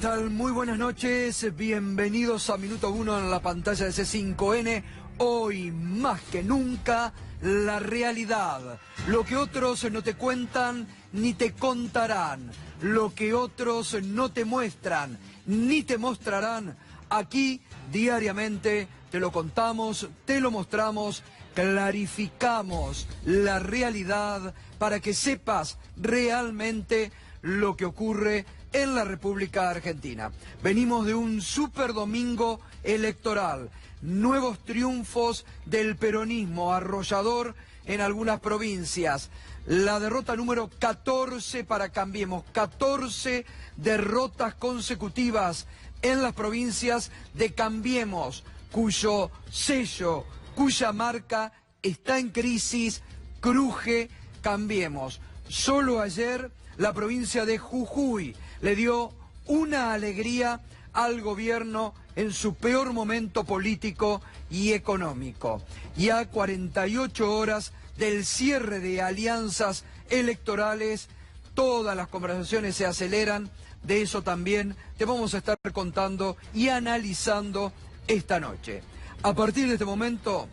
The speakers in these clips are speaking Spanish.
tal? Muy buenas noches, bienvenidos a Minuto 1 en la pantalla de C5N. Hoy, más que nunca, la realidad. Lo que otros no te cuentan ni te contarán. Lo que otros no te muestran ni te mostrarán. Aquí, diariamente, te lo contamos, te lo mostramos, clarificamos la realidad para que sepas realmente lo que ocurre en la República Argentina. Venimos de un super domingo electoral, nuevos triunfos del peronismo arrollador en algunas provincias. La derrota número 14 para Cambiemos, 14 derrotas consecutivas en las provincias de Cambiemos, cuyo sello, cuya marca está en crisis, cruje Cambiemos. Solo ayer la provincia de Jujuy le dio una alegría al gobierno en su peor momento político y económico. Ya 48 horas del cierre de alianzas electorales, todas las conversaciones se aceleran. De eso también te vamos a estar contando y analizando esta noche. A partir de este momento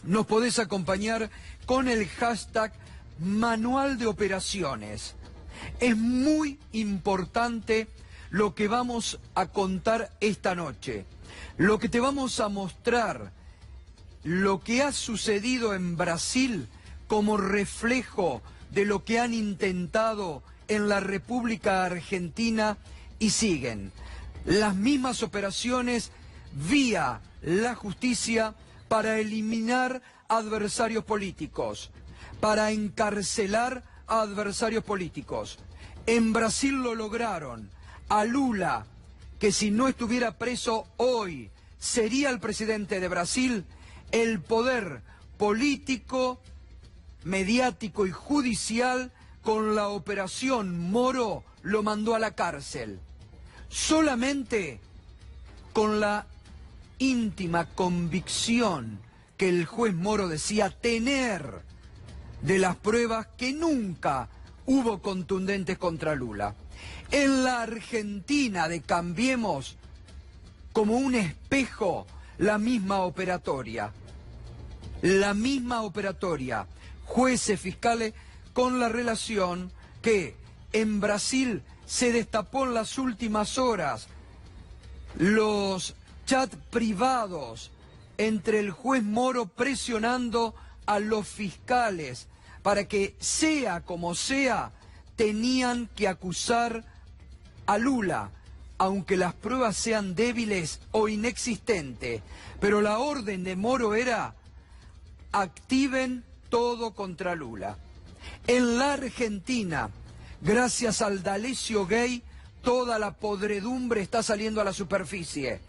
nos podés acompañar con el hashtag Manual de Operaciones. Es muy importante lo que vamos a contar esta noche, lo que te vamos a mostrar, lo que ha sucedido en Brasil como reflejo de lo que han intentado en la República Argentina y siguen. Las mismas operaciones vía la justicia para eliminar adversarios políticos, para encarcelar a adversarios políticos. En Brasil lo lograron. A Lula, que si no estuviera preso hoy sería el presidente de Brasil, el poder político, mediático y judicial con la operación Moro lo mandó a la cárcel. Solamente con la íntima convicción que el juez Moro decía tener de las pruebas que nunca hubo contundentes contra Lula. En la Argentina de Cambiemos, como un espejo, la misma operatoria. La misma operatoria. Jueces, fiscales, con la relación que en Brasil se destapó en las últimas horas. Los chats privados entre el juez Moro presionando a los fiscales para que, sea como sea, tenían que acusar a Lula, aunque las pruebas sean débiles o inexistentes. Pero la orden de Moro era: activen todo contra Lula. En la Argentina, gracias al D'Alessio Gay, toda la podredumbre está saliendo a la superficie.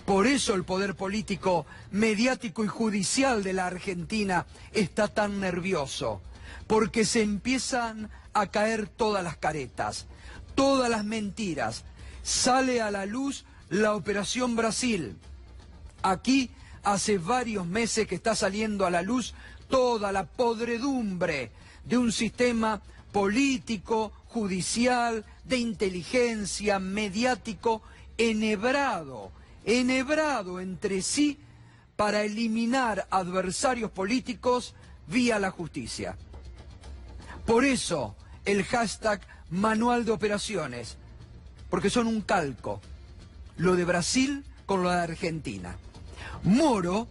Por eso el poder político, mediático y judicial de la Argentina está tan nervioso. Porque se empiezan a caer todas las caretas, todas las mentiras. Sale a la luz la Operación Brasil. Aquí hace varios meses que está saliendo a la luz toda la podredumbre de un sistema político, judicial, de inteligencia, mediático, enhebrado entre sí para eliminar adversarios políticos vía la justicia. Por eso el hashtag Manual de Operaciones, porque son un calco, lo de Brasil con lo de Argentina. Moro,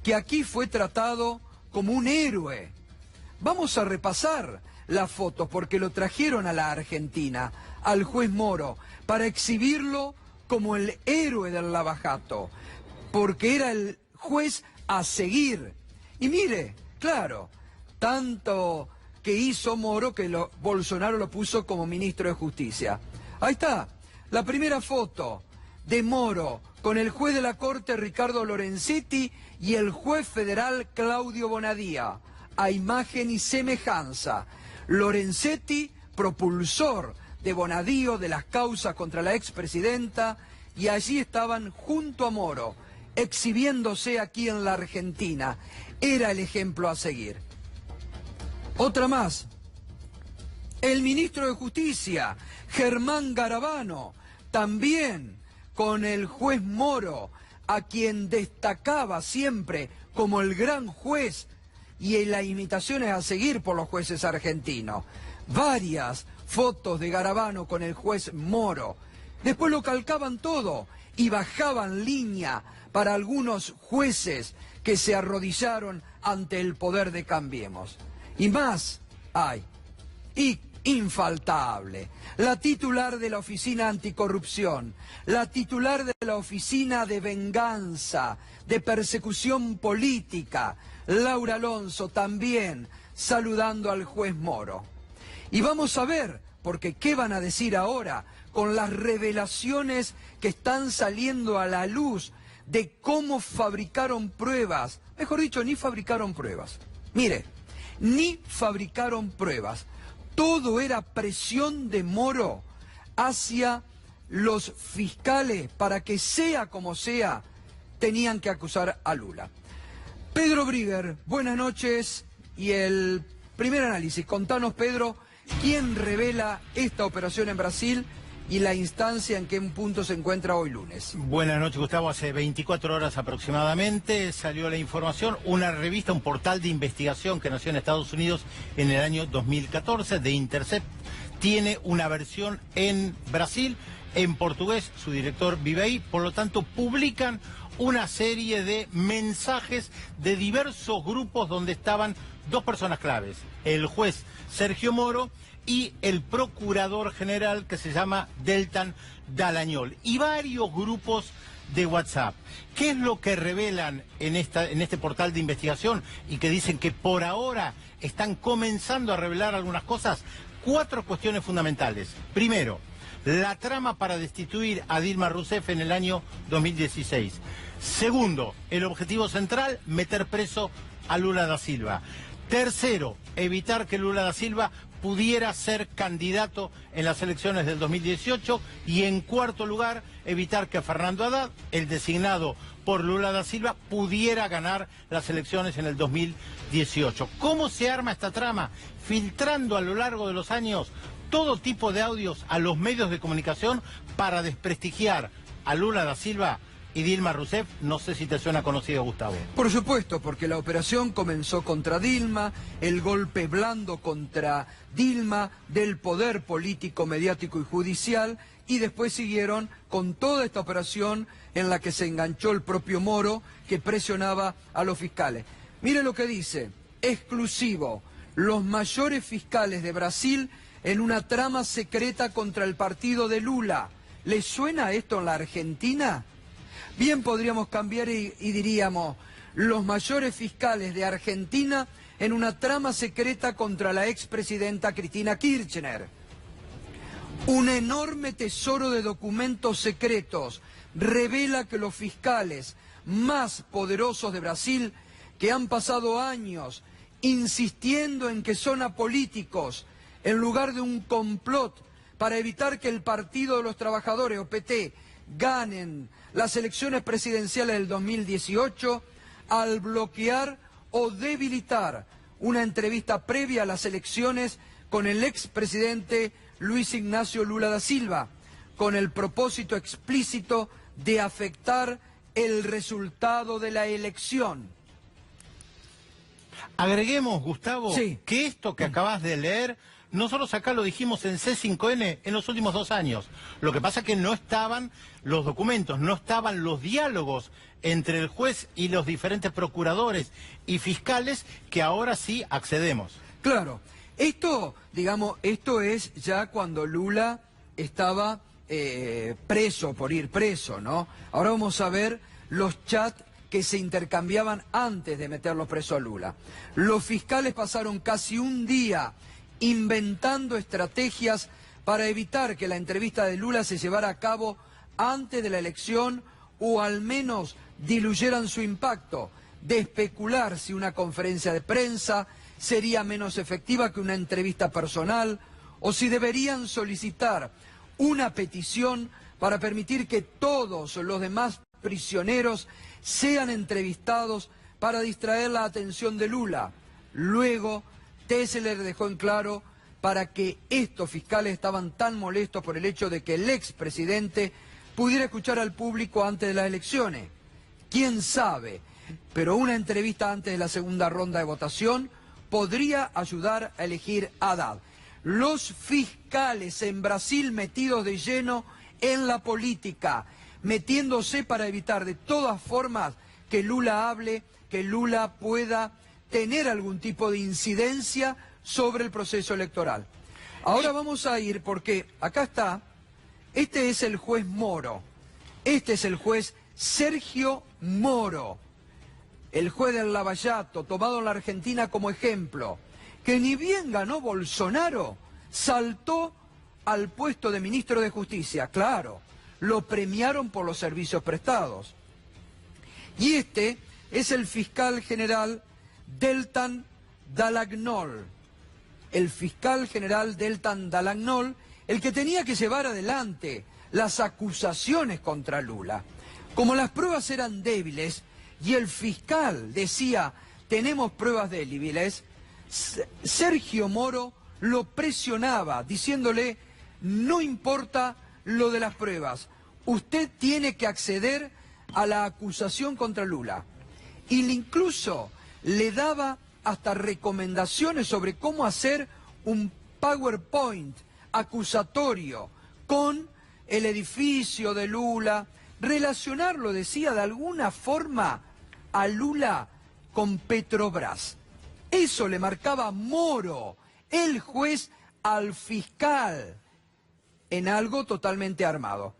que aquí fue tratado como un héroe. Vamos a repasar las fotos porque lo trajeron a la Argentina, al juez Moro, para exhibirlo como el héroe del lavajato, porque era el juez a seguir. Y mire, claro, tanto que hizo Moro que Bolsonaro lo puso como ministro de Justicia. Ahí está, la primera foto de Moro con el juez de la Corte Ricardo Lorenzetti y el juez federal Claudio Bonadía, a imagen y semejanza. Lorenzetti, propulsor de Bonadío, de las causas contra la expresidenta, y allí estaban junto a Moro, exhibiéndose aquí en la Argentina. Era el ejemplo a seguir. Otra más. El ministro de Justicia, Germán Garabano, también con el juez Moro, a quien destacaba siempre como el gran juez, y en las imitaciones a seguir por los jueces argentinos. Varias fotos de Garabano con el juez Moro. Después lo calcaban todo y bajaban línea para algunos jueces que se arrodillaron ante el poder de Cambiemos. Y más hay. Y infaltable, la titular de la Oficina Anticorrupción, la titular de la Oficina de Venganza, de Persecución Política, Laura Alonso, también saludando al juez Moro. Y vamos a ver, porque ¿qué van a decir ahora con las revelaciones que están saliendo a la luz de cómo fabricaron pruebas? Mejor dicho, ni fabricaron pruebas. Mire, ni fabricaron pruebas. Todo era presión de Moro hacia los fiscales para que, sea como sea, tenían que acusar a Lula. Pedro Brigger, buenas noches. Y el primer análisis, contanos, Pedro, ¿quién revela esta operación en Brasil y la instancia en qué punto se encuentra hoy lunes? Buenas noches, Gustavo. Hace 24 horas aproximadamente salió la información. Una revista, un portal de investigación que nació en Estados Unidos en el año 2014, The Intercept, tiene una versión en Brasil, en portugués. Su director vive ahí, por lo tanto publican una serie de mensajes de diversos grupos donde estaban dos personas claves: el juez Sergio Moro y el procurador general, que se llama Deltan Dallagnol, y varios grupos de WhatsApp. ¿Qué es lo que revelan en este portal de investigación y que dicen que por ahora están comenzando a revelar algunas cosas? 4 cuestiones fundamentales. Primero, la trama para destituir a Dilma Rousseff en el año 2016. Segundo, el objetivo central, meter preso a Lula da Silva. Tercero, evitar que Lula da Silva pudiera ser candidato en las elecciones del 2018. Y en cuarto lugar, evitar que Fernando Haddad, el designado por Lula da Silva, pudiera ganar las elecciones en el 2018. ¿Cómo se arma esta trama? Filtrando a lo largo de los años todo tipo de audios a los medios de comunicación para desprestigiar a Lula da Silva y Dilma Rousseff. No sé si te suena conocido, Gustavo. Por supuesto, porque la operación comenzó contra Dilma, el golpe blando contra Dilma del poder político, mediático y judicial, y después siguieron con toda esta operación en la que se enganchó el propio Moro, que presionaba a los fiscales. Mire lo que dice, exclusivo, los mayores fiscales de Brasil en una trama secreta contra el partido de Lula. ¿Les suena esto en la Argentina? Bien, podríamos cambiar y diríamos, los mayores fiscales de Argentina en una trama secreta contra la expresidenta Cristina Kirchner. Un enorme tesoro de documentos secretos revela que los fiscales más poderosos de Brasil, que han pasado años insistiendo en que son apolíticos, en lugar de un complot para evitar que el Partido de los Trabajadores, o PT, ganen las elecciones presidenciales del 2018, al bloquear o debilitar una entrevista previa a las elecciones con el expresidente Luis Ignacio Lula da Silva, con el propósito explícito de afectar el resultado de la elección. Agreguemos, Gustavo, sí, que esto que acabas de leer, nosotros acá lo dijimos en C5N en los últimos 2 años. Lo que pasa es que no estaban los documentos, no estaban los diálogos entre el juez y los diferentes procuradores y fiscales, que ahora sí accedemos. Claro, esto, digamos, esto es ya cuando Lula estaba preso, por ir preso, ¿no? Ahora vamos a ver los chats que se intercambiaban antes de meterlo preso a Lula. Los fiscales pasaron casi un día inventando estrategias para evitar que la entrevista de Lula se llevara a cabo antes de la elección, o al menos diluyeran su impacto, de especular si una conferencia de prensa sería menos efectiva que una entrevista personal, o si deberían solicitar una petición para permitir que todos los demás prisioneros sean entrevistados para distraer la atención de Lula. Luego, Tessler dejó en claro para que estos fiscales estaban tan molestos por el hecho de que el expresidente pudiera escuchar al público antes de las elecciones. ¿Quién sabe? Pero una entrevista antes de la segunda ronda de votación podría ayudar a elegir a Haddad. Los fiscales en Brasil metidos de lleno en la política, metiéndose para evitar de todas formas que Lula hable, que Lula pueda tener algún tipo de incidencia sobre el proceso electoral. Ahora vamos a ir, porque acá está, este es el juez Moro, este es el juez Sergio Moro, el juez del Lavallato, tomado en la Argentina como ejemplo, que ni bien ganó Bolsonaro, saltó al puesto de ministro de Justicia, claro, lo premiaron por los servicios prestados. Y este es el fiscal general Deltan Dallagnol, el fiscal general Deltan Dallagnol, el que tenía que llevar adelante las acusaciones contra Lula. Como las pruebas eran débiles y el fiscal decía, tenemos pruebas débiles, Sergio Moro lo presionaba, diciéndole, no importa lo de las pruebas, usted tiene que acceder a la acusación contra Lula. Y incluso le daba hasta recomendaciones sobre cómo hacer un PowerPoint acusatorio con el edificio de Lula, relacionarlo, decía, de alguna forma a Lula con Petrobras. Eso le marcaba Moro, el juez, al fiscal, en algo totalmente armado.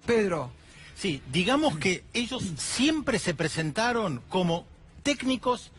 Pedro. Sí, digamos que ellos siempre se presentaron como técnicos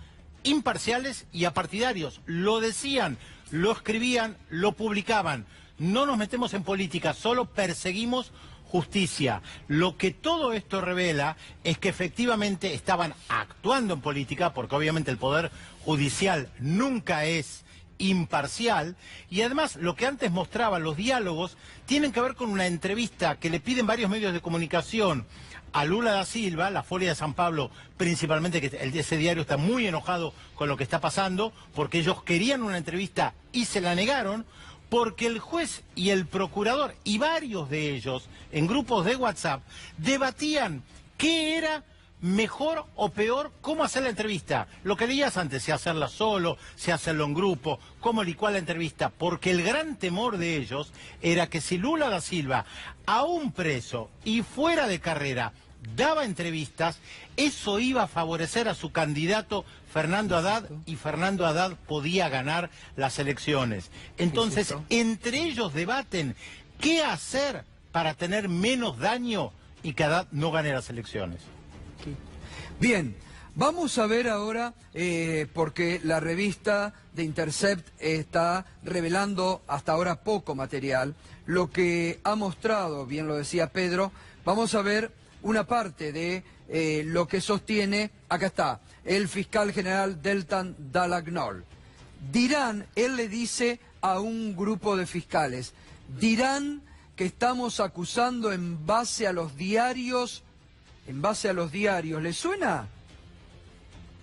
imparciales y apartidarios. Lo decían, lo escribían, lo publicaban. No nos metemos en política, solo perseguimos justicia. Lo que todo esto revela es que efectivamente estaban actuando en política, porque obviamente el Poder Judicial nunca es imparcial, y además lo que antes mostraban los diálogos tienen que ver con una entrevista que le piden varios medios de comunicación a Lula da Silva, la Folha de San Pablo principalmente, que ese diario está muy enojado con lo que está pasando, porque ellos querían una entrevista y se la negaron, porque el juez y el procurador, y varios de ellos, en grupos de WhatsApp, debatían qué era mejor o peor, cómo hacer la entrevista. Lo que leías antes, si hacerla solo, si hacerlo en grupo, cómo licuar la entrevista, porque el gran temor de ellos era que si Lula da Silva, aún preso y fuera de carrera, daba entrevistas, eso iba a favorecer a su candidato Fernando Haddad, y Fernando Haddad podía ganar las elecciones. Entonces, entre ellos debaten qué hacer para tener menos daño y que Haddad no gane las elecciones. Bien, vamos a ver ahora, porque la revista de Intercept está revelando hasta ahora poco material, lo que ha mostrado, bien lo decía Pedro, vamos a ver una parte de lo que sostiene, acá está, el fiscal general Deltan Dallagnol. Dirán, él le dice a un grupo de fiscales, dirán que estamos acusando en base a los diarios. En base a los diarios, ¿le suena?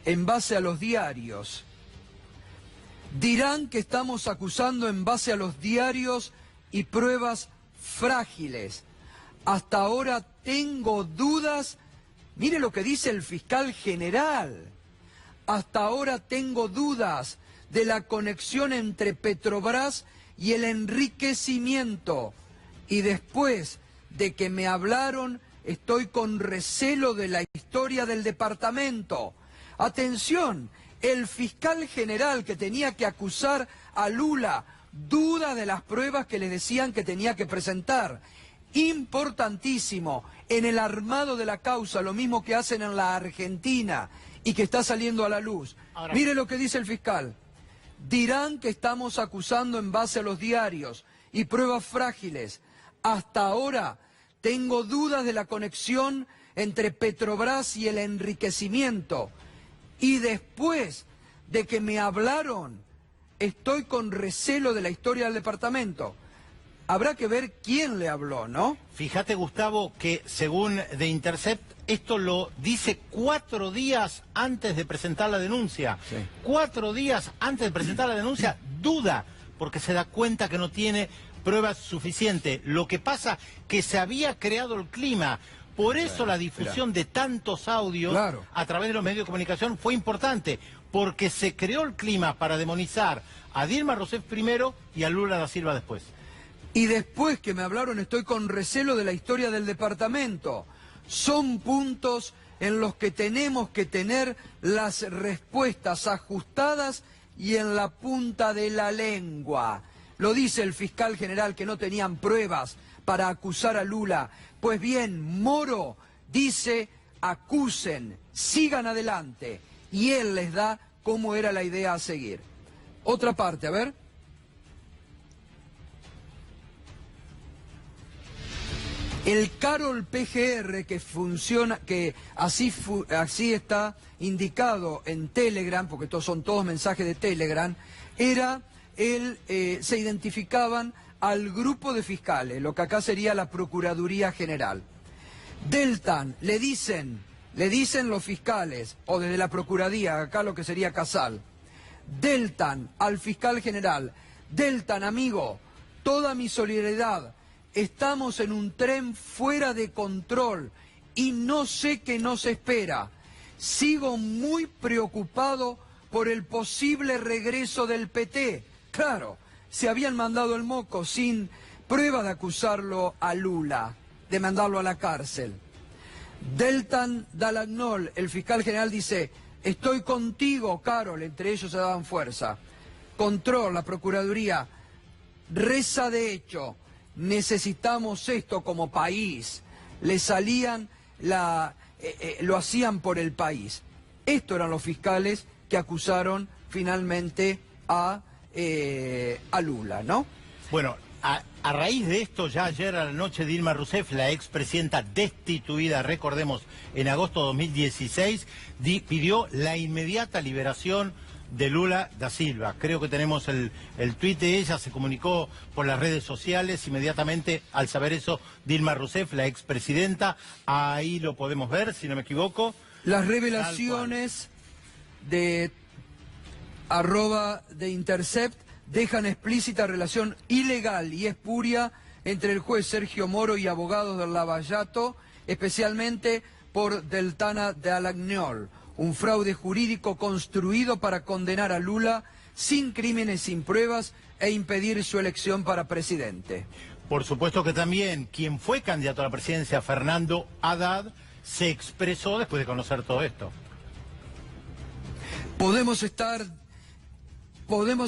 En base a los diarios. Dirán que estamos acusando en base a los diarios y pruebas frágiles. Hasta ahora tengo dudas. Mire lo que dice el fiscal general. Hasta ahora tengo dudas de la conexión entre Petrobras y el enriquecimiento. Y después de que me hablaron, estoy con recelo de la historia del departamento. Atención, el fiscal general que tenía que acusar a Lula duda de las pruebas que le decían que tenía que presentar. Importantísimo, en el armado de la causa, lo mismo que hacen en la Argentina y que está saliendo a la luz. Ahora, mire lo que dice el fiscal. Dirán que estamos acusando en base a los diarios y pruebas frágiles. Hasta ahora tengo dudas de la conexión entre Petrobras y el enriquecimiento. Y después de que me hablaron, estoy con recelo de la historia del departamento. Habrá que ver quién le habló, ¿no? Fíjate, Gustavo, que según The Intercept, esto lo dice 4 días antes de presentar la denuncia. Sí. 4 días antes de presentar la denuncia, duda. porque se da cuenta que no tiene pruebas suficientes. Lo que pasa que se había creado el clima. Por eso la difusión de tantos audios a través de los medios de comunicación fue importante, porque se creó el clima para demonizar a Dilma Rousseff primero y a Lula da Silva después. Y después que me hablaron estoy con recelo de la historia del departamento. Son puntos en los que tenemos que tener las respuestas ajustadas y en la punta de la lengua. Lo dice el fiscal general que no tenían pruebas para acusar a Lula. Pues bien, Moro dice, acusen, sigan adelante. Y él les da cómo era la idea a seguir. Otra parte, a ver. El Carol PGR que funciona, que así está indicado en Telegram, porque son todos mensajes de Telegram, se identificaban al grupo de fiscales, lo que acá sería la Procuraduría General. Deltan, le dicen los fiscales, o desde la Procuraduría, acá lo que sería Casal, Deltan al fiscal general, Deltan, amigo, toda mi solidaridad. Estamos en un tren fuera de control y no sé qué nos espera. Sigo muy preocupado por el posible regreso del PT. Claro, se habían mandado el moco sin prueba de acusarlo a Lula, de mandarlo a la cárcel. Deltan Dalagnol, el fiscal general, dice, estoy contigo, Carol, entre ellos se daban fuerza. Control, la Procuraduría, reza de hecho. Necesitamos esto como país. Le salían, lo hacían por el país. Estos eran los fiscales que acusaron finalmente a Lula, ¿no? Bueno, a raíz de esto, ya ayer a la noche Dilma Rousseff, la expresidenta destituida, recordemos, en agosto de 2016, pidió la inmediata liberación de Lula da Silva. Creo que tenemos el tuit de ella, se comunicó por las redes sociales inmediatamente al saber eso. Dilma Rousseff, la expresidenta, ahí lo podemos ver, si no me equivoco. Las revelaciones de @ de Intercept dejan explícita relación ilegal y espuria entre el juez Sergio Moro y abogados del Lavallato, especialmente por Deltana Dalagnol. Un fraude jurídico construido para condenar a Lula sin crímenes, sin pruebas e impedir su elección para presidente. Por supuesto que también quien fue candidato a la presidencia, Fernando Haddad, se expresó después de conocer todo esto. Podemos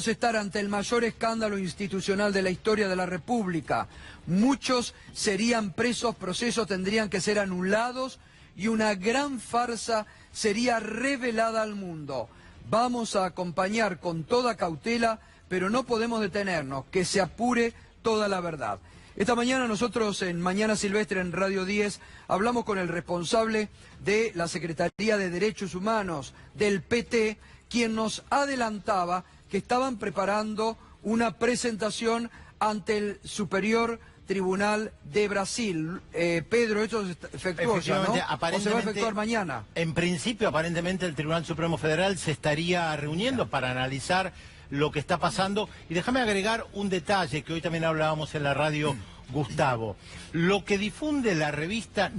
estar ante el mayor escándalo institucional de la historia de la República. Muchos serían presos, procesos tendrían que ser anulados y una gran farsa sería revelada al mundo. Vamos a acompañar con toda cautela, pero no podemos detenernos, que se apure toda la verdad. Esta mañana nosotros en Mañana Silvestre en Radio 10 hablamos con el responsable de la Secretaría de Derechos Humanos del PT, quien nos adelantaba que estaban preparando una presentación ante el Superior Tribunal de Brasil. Pedro, esto se efectuó ya, ¿no? ¿O se va a efectuar mañana? En principio, aparentemente, el Tribunal Supremo Federal se estaría reuniendo para analizar lo que está pasando. Y déjame agregar un detalle que hoy también hablábamos en la radio, Gustavo. Lo que difunde la revista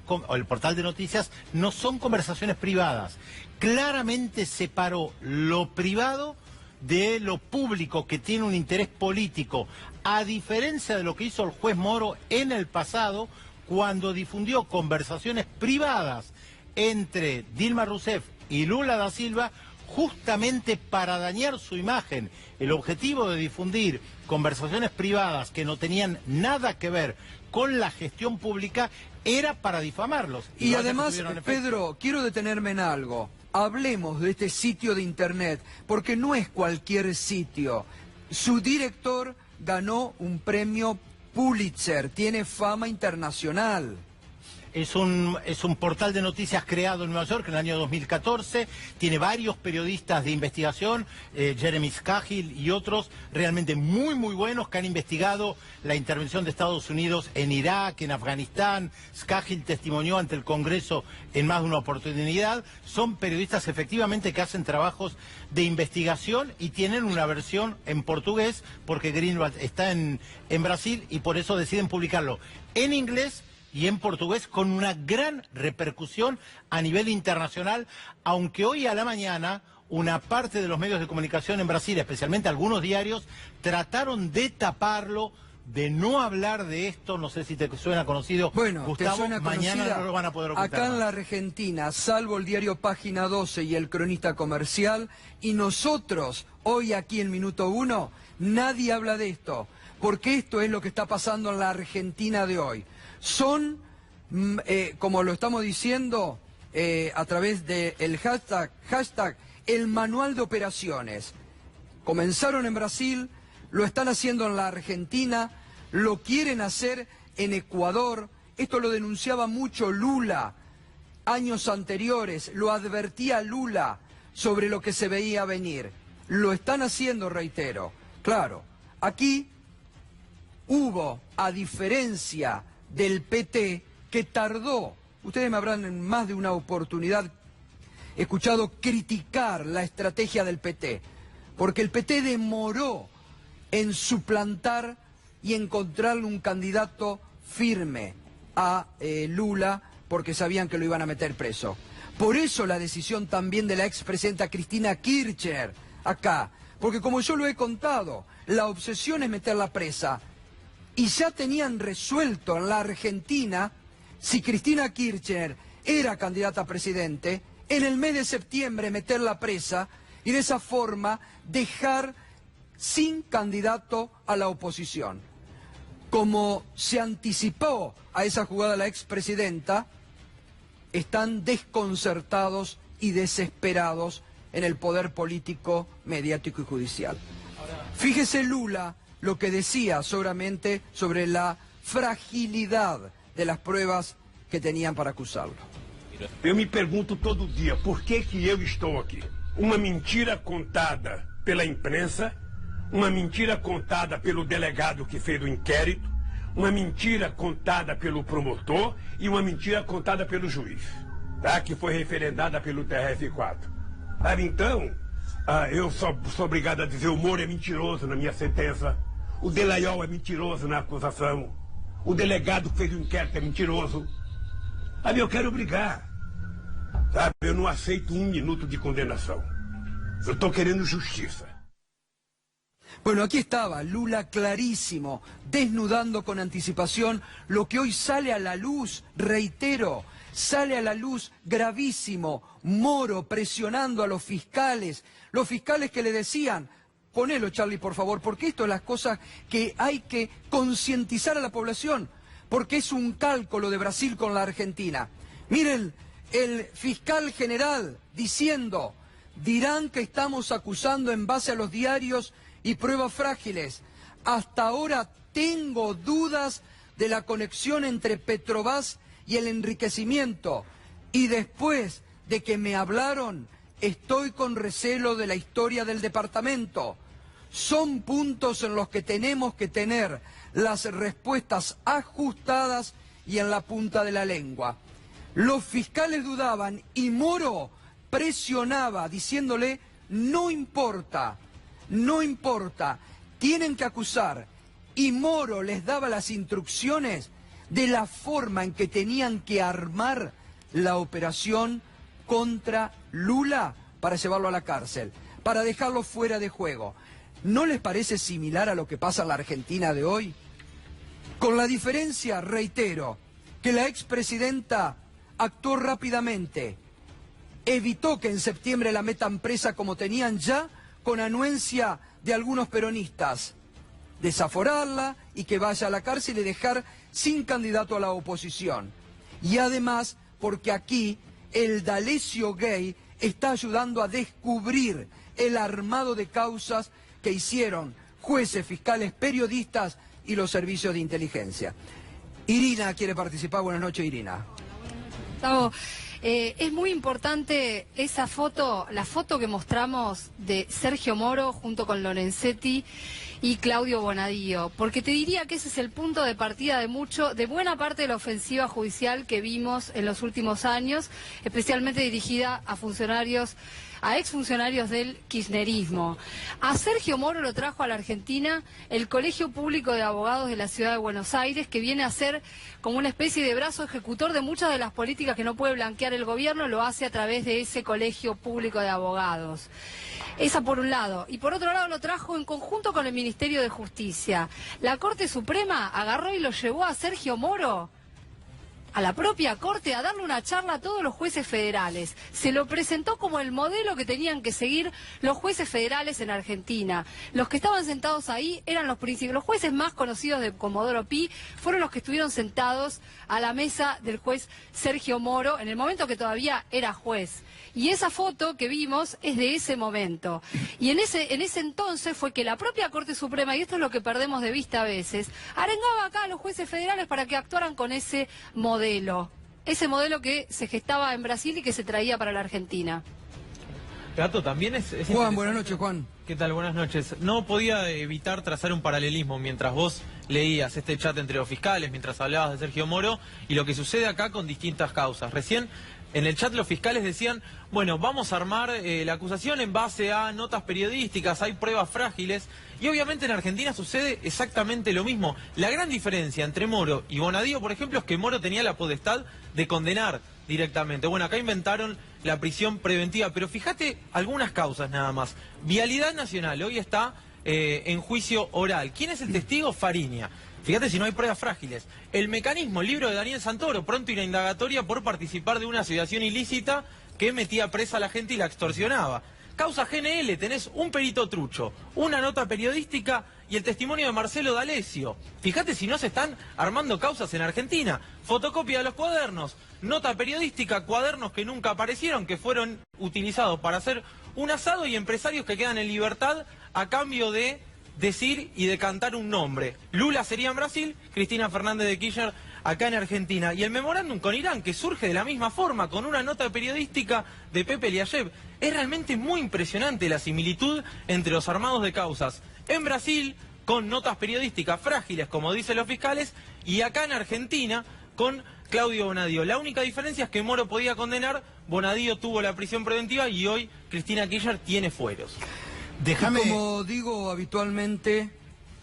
o el portal de noticias, no son conversaciones privadas. Claramente separó lo privado de lo público, que tiene un interés político, a diferencia de lo que hizo el juez Moro en el pasado, cuando difundió conversaciones privadas entre Dilma Rousseff y Lula da Silva, justamente para dañar su imagen. El objetivo de difundir conversaciones privadas que no tenían nada que ver con la gestión pública era para difamarlos. Y además, Pedro, quiero detenerme en algo. Hablemos de este sitio de internet, porque no es cualquier sitio. Su director ganó un premio Pulitzer, tiene fama internacional. Es un portal de noticias creado en Nueva York en el año 2014, tiene varios periodistas de investigación, Jeremy Scahill y otros realmente muy muy buenos que han investigado la intervención de Estados Unidos en Irak, en Afganistán. Scahill testimonió ante el Congreso en más de una oportunidad. Son periodistas efectivamente que hacen trabajos de investigación y tienen una versión en portugués porque Greenwald está en Brasil y por eso deciden publicarlo en inglés y en portugués con una gran repercusión a nivel internacional, aunque hoy a la mañana una parte de los medios de comunicación en Brasil, especialmente algunos diarios, trataron de taparlo, de no hablar de esto. No sé si te suena conocido. Bueno, Gustavo, te suena mañana conocida. no lo van a poder ocultar Acá en más. la Argentina, salvo el diario Página 12 y el Cronista Comercial, y nosotros, hoy aquí en Minuto 1, nadie habla de esto, porque esto es lo que está pasando en la Argentina de hoy. Son, como lo estamos diciendo a través del hashtag, el manual de operaciones. Comenzaron en Brasil, lo están haciendo en la Argentina, lo quieren hacer en Ecuador. Esto lo denunciaba mucho Lula años anteriores, lo advertía Lula sobre lo que se veía venir. Lo están haciendo, reitero. Claro, aquí hubo, a diferencia del PT, que tardó, ustedes me habrán en más de una oportunidad escuchado criticar la estrategia del PT, porque el PT demoró en suplantar y encontrarle un candidato firme a Lula, porque sabían que lo iban a meter preso. Por eso la decisión también de la expresidenta Cristina Kirchner acá, porque como yo lo he contado, la obsesión es meterla presa. Y ya tenían resuelto en la Argentina, si Cristina Kirchner era candidata a presidente, en el mes de septiembre meterla presa y de esa forma dejar sin candidato a la oposición. Como se anticipó a esa jugada la expresidenta, están desconcertados y desesperados en el poder político, mediático y judicial. Fíjese Lula lo que decía seguramente sobre la fragilidad de las pruebas que tenían para acusarlo. Eu me pergunto todo dia por que eu estou aqui. Uma mentira contada pela imprensa, uma mentira contada pelo delegado que fez o inquérito, uma mentira contada pelo promotor e uma mentira contada pelo juiz, tá? Que foi referendada pelo TRF4. Então, eu sou obrigado a dizer o Moro é mentiroso na minha sentença, o Delaiol é mentiroso na acusação, o delegado que fez o inquérito é mentiroso. Eu quero brigar, sabe? Eu não aceito um minuto de condenação. Eu estou querendo justiça. Bueno, aquí estaba Lula clarísimo, desnudando con anticipación lo que hoy sale a la luz, reitero, sale a la luz gravísimo. Moro presionando a los fiscales que le decían, ponelo Charlie por favor, porque esto es las cosas que hay que concientizar a la población, porque es un cálculo de Brasil con la Argentina. Miren, el fiscal general diciendo, dirán que estamos acusando en base a los diarios y pruebas frágiles. Hasta ahora tengo dudas de la conexión entre Petrobras y el enriquecimiento. Y después de que me hablaron, estoy con recelo de la historia del departamento. Son puntos en los que tenemos que tener las respuestas ajustadas y en la punta de la lengua. Los fiscales dudaban y Moro presionaba diciéndole, no importa, no importa, tienen que acusar. Y Moro les daba las instrucciones de la forma en que tenían que armar la operación contra Lula para llevarlo a la cárcel, para dejarlo fuera de juego. ¿No les parece similar a lo que pasa en la Argentina de hoy? Con la diferencia, reitero, que la expresidenta actuó rápidamente, evitó que en septiembre la metan presa como tenían ya, con anuencia de algunos peronistas, desaforarla y que vaya a la cárcel y dejar sin candidato a la oposición. Y además, porque aquí el D'Alessio Gay está ayudando a descubrir el armado de causas que hicieron jueces, fiscales, periodistas y los servicios de inteligencia. Irina quiere participar. Buenas noches, Irina. Gustavo, es muy importante esa foto, la foto que mostramos de Sergio Moro junto con Lorenzetti y Claudio Bonadío, porque te diría que ese es el punto de partida de buena parte de la ofensiva judicial que vimos en los últimos años, especialmente dirigida a exfuncionarios del kirchnerismo. A Sergio Moro lo trajo a la Argentina el Colegio Público de Abogados de la Ciudad de Buenos Aires, que viene a ser como una especie de brazo ejecutor de muchas de las políticas que no puede blanquear el gobierno, lo hace a través de ese Colegio Público de Abogados. Esa por un lado. Y por otro lado lo trajo en conjunto con el Ministerio de Justicia. La Corte Suprema agarró y lo llevó a Sergio Moro a la propia Corte a darle una charla a todos los jueces federales. Se lo presentó como el modelo que tenían que seguir los jueces federales en Argentina. Los que estaban sentados ahí eran los jueces más conocidos de Comodoro Pi, fueron los que estuvieron sentados a la mesa del juez Sergio Moro en el momento que todavía era juez. Y esa foto que vimos es de ese momento. Y en ese entonces fue que la propia Corte Suprema, y esto es lo que perdemos de vista a veces, arengaba acá a los jueces federales para que actuaran con ese modelo que se gestaba en Brasil y que se traía para la Argentina. Gato, también es Juan, buenas noches, Juan. ¿Qué tal? Buenas noches. No podía evitar trazar un paralelismo mientras vos leías este chat entre los fiscales, mientras hablabas de Sergio Moro, y lo que sucede acá con distintas causas. Recién en el chat los fiscales decían, bueno, vamos a armar la acusación en base a notas periodísticas, hay pruebas frágiles, y obviamente en Argentina sucede exactamente lo mismo. La gran diferencia entre Moro y Bonadío, por ejemplo, es que Moro tenía la potestad de condenar directamente. Bueno, acá inventaron la prisión preventiva, pero fíjate algunas causas nada más. Vialidad Nacional, hoy está en juicio oral. ¿Quién es el testigo? Fariña. Fíjate si no hay pruebas frágiles. El mecanismo, el libro de Daniel Santoro, pronto ir a indagatoria por participar de una asociación ilícita que metía presa a la gente y la extorsionaba. Causa GNL, tenés un perito trucho, una nota periodística y el testimonio de Marcelo D'Alessio. Fíjate si no se están armando causas en Argentina. Fotocopia de los cuadernos, nota periodística, cuadernos que nunca aparecieron, que fueron utilizados para hacer un asado, y empresarios que quedan en libertad a cambio de decir y de cantar un nombre. Lula sería en Brasil, Cristina Fernández de Kirchner acá en Argentina. Y el memorándum con Irán, que surge de la misma forma, con una nota periodística de Pepe Eliashev. Es realmente muy impresionante la similitud entre los armados de causas en Brasil, con notas periodísticas frágiles, como dicen los fiscales, y acá en Argentina, con Claudio Bonadío. La única diferencia es que Moro podía condenar, Bonadío tuvo la prisión preventiva y hoy Cristina Kirchner tiene fueros. Déjame... Como digo habitualmente,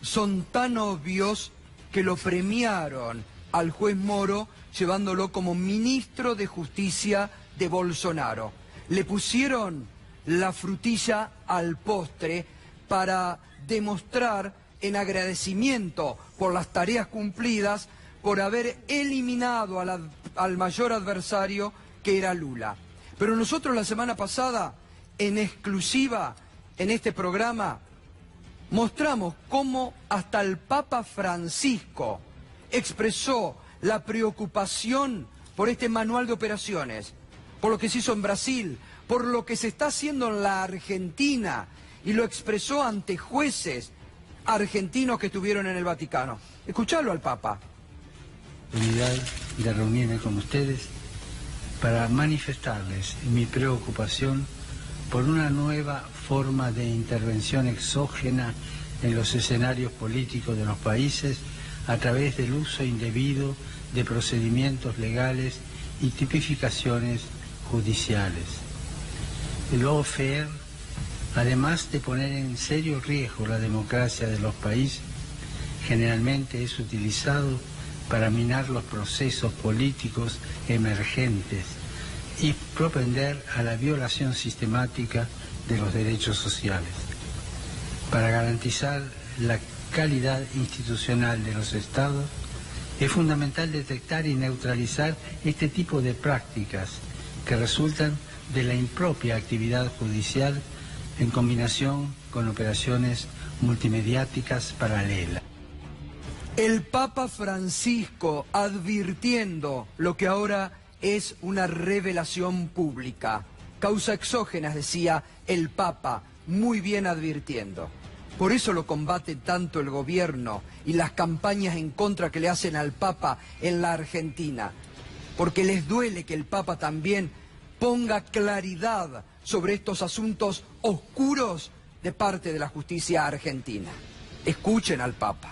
son tan obvios que lo premiaron al juez Moro llevándolo como ministro de Justicia de Bolsonaro. Le pusieron la frutilla al postre para demostrar en agradecimiento por las tareas cumplidas, por haber eliminado al mayor adversario que era Lula. Pero nosotros la semana pasada, en exclusiva, en este programa, mostramos cómo hasta el Papa Francisco expresó la preocupación por este manual de operaciones, por lo que se hizo en Brasil, por lo que se está haciendo en la Argentina, y lo expresó ante jueces argentinos que estuvieron en el Vaticano. Escuchalo al Papa. De reunirme con ustedes para manifestarles mi preocupación por una nueva forma de intervención exógena en los escenarios políticos de los países a través del uso indebido de procedimientos legales y tipificaciones judiciales. El lawfare, además de poner en serio riesgo la democracia de los países, generalmente es utilizado para minar los procesos políticos emergentes y propender a la violación sistemática de los derechos sociales. Para garantizar la calidad institucional de los Estados, es fundamental detectar y neutralizar este tipo de prácticas que resultan de la impropia actividad judicial en combinación con operaciones multimediáticas paralelas. El Papa Francisco advirtiendo lo que ahora es una revelación pública. Causa exógenas, decía el Papa, muy bien advirtiendo. Por eso lo combate tanto el gobierno y las campañas en contra que le hacen al Papa en la Argentina. porque les duele que el Papa también ponga claridad sobre estos asuntos oscuros de parte de la justicia argentina. Escuchen al Papa.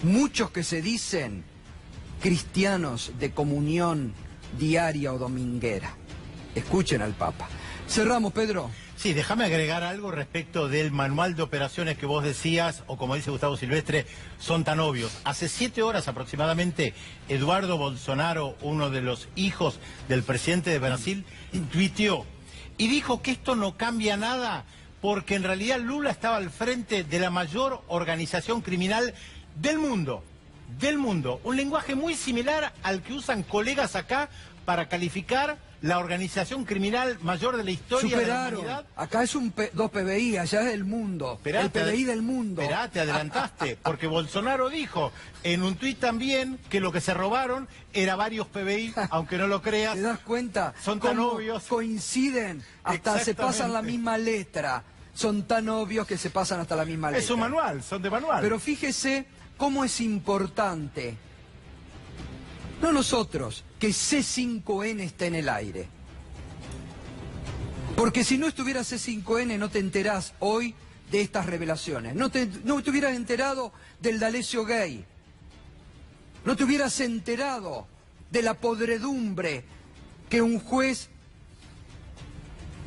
Muchos que se dicen cristianos de comunión diaria o dominguera. Escuchen al Papa. Cerramos, Pedro. Sí, déjame agregar algo respecto del manual de operaciones que vos decías, o como dice Gustavo Silvestre, son tan obvios. Hace 7 horas aproximadamente, Eduardo Bolsonaro, uno de los hijos del presidente de Brasil, tuiteó y dijo que esto no cambia nada porque en realidad Lula estaba al frente de la mayor organización criminal del mundo. Del mundo. Un lenguaje muy similar al que usan colegas acá para calificar la organización criminal mayor de la historia de la humanidad. Acá es 2 PBI, allá es del mundo. El PBI del mundo. Esperá, te adelantaste, porque Bolsonaro dijo en un tuit también que lo que se robaron era varios PBI, aunque no lo creas. ¿Te das cuenta? Son tan obvios. Coinciden, hasta se pasan la misma letra. Son tan obvios que se pasan hasta la misma letra. Es un manual, son de manual. Pero fíjese cómo es importante, no nosotros, que C5N esté en el aire. Porque si no estuviera C5N no te enterás hoy de estas revelaciones. No te hubieras enterado del D'Alessio gay. No te hubieras enterado de la podredumbre que un juez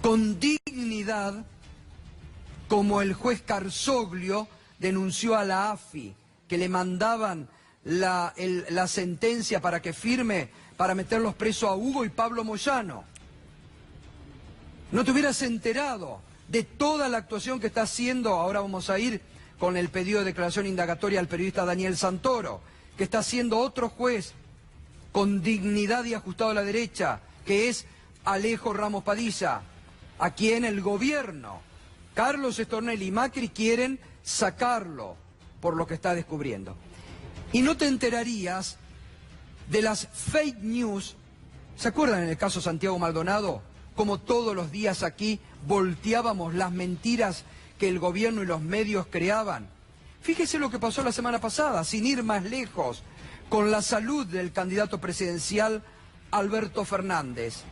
con dignidad, como el juez Carzoglio, denunció a la AFI, que le mandaban la sentencia para que firme, para meterlos presos a Hugo y Pablo Moyano. No te hubieras enterado de toda la actuación que está haciendo, ahora vamos a ir con el pedido de declaración indagatoria al periodista Daniel Santoro, que está haciendo otro juez con dignidad y ajustado a la derecha, que es Alejo Ramos Padilla, a quien el gobierno, Carlos Stornelli y Macri quieren sacarlo por lo que está descubriendo. Y no te enterarías de las fake news. ¿Se acuerdan en el caso Santiago Maldonado? Como todos los días aquí volteábamos las mentiras que el gobierno y los medios creaban. Fíjese lo que pasó la semana pasada, sin ir más lejos, con la salud del candidato presidencial Alberto Fernández.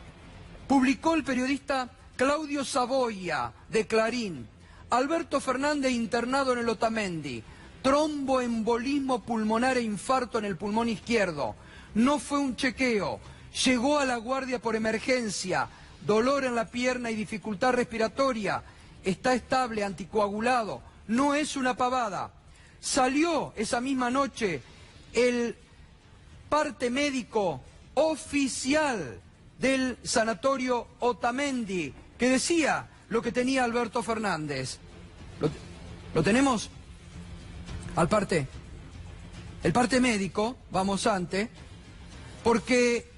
Publicó el periodista Claudio Saboya de Clarín: Alberto Fernández internado en el Otamendi, tromboembolismo pulmonar e infarto en el pulmón izquierdo. No fue un chequeo, llegó a la guardia por emergencia, dolor en la pierna y dificultad respiratoria, está estable, anticoagulado, no es una pavada. Salió esa misma noche el parte médico oficial del sanatorio Otamendi, que decía lo que tenía Alberto Fernández. ¿Lo tenemos? Al parte. El parte médico, vamos antes, porque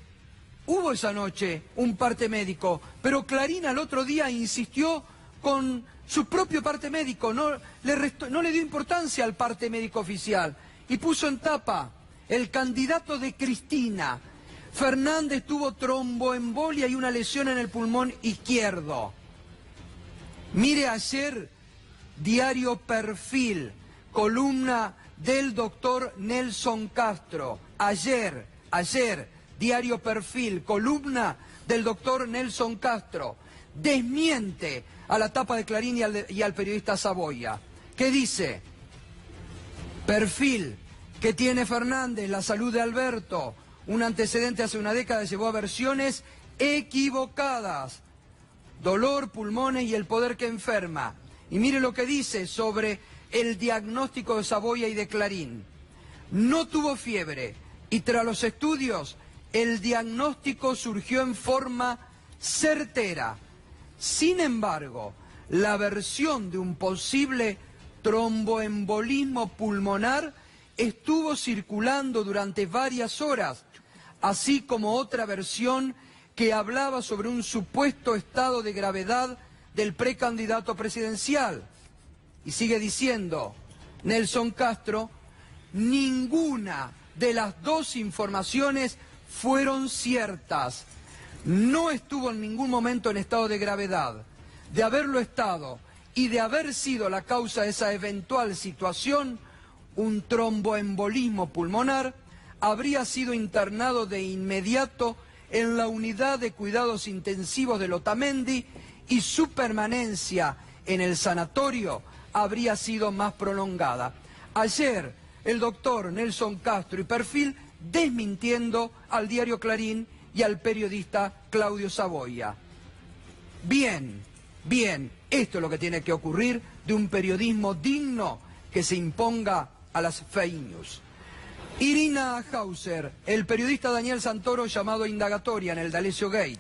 hubo esa noche un parte médico, pero Clarín al otro día insistió con su propio parte médico, no le dio importancia al parte médico oficial y puso en tapa: el candidato de Cristina Fernández tuvo tromboembolia y una lesión en el pulmón izquierdo. Mire ayer, diario Perfil, columna del doctor Nelson Castro. Ayer, diario Perfil, columna del doctor Nelson Castro. Desmiente a la tapa de Clarín y al periodista Saboya. ¿Qué dice? Perfil, que tiene Fernández, la salud de Alberto. Un antecedente hace una década llevó a versiones equivocadas. Dolor, pulmones y el poder que enferma. Y mire lo que dice sobre el diagnóstico de Saboya y de Clarín. No tuvo fiebre y tras los estudios el diagnóstico surgió en forma certera. Sin embargo, la versión de un posible tromboembolismo pulmonar estuvo circulando durante varias horas, así como otra versión que hablaba sobre un supuesto estado de gravedad del precandidato presidencial. Y sigue diciendo Nelson Castro: ninguna de las dos informaciones fueron ciertas. No estuvo en ningún momento en estado de gravedad. De haberlo estado y de haber sido la causa de esa eventual situación, un tromboembolismo pulmonar, habría sido internado de inmediato en la unidad de cuidados intensivos del Otamendi y su permanencia en el sanatorio habría sido más prolongada. Ayer, el doctor Nelson Castro y Perfil desmintiendo al diario Clarín y al periodista Claudio Saboya. Bien, esto es lo que tiene que ocurrir de un periodismo digno que se imponga a las fake news. Irina Hauser, el periodista Daniel Santoro llamado a indagatoria en el D'Alessio Gate.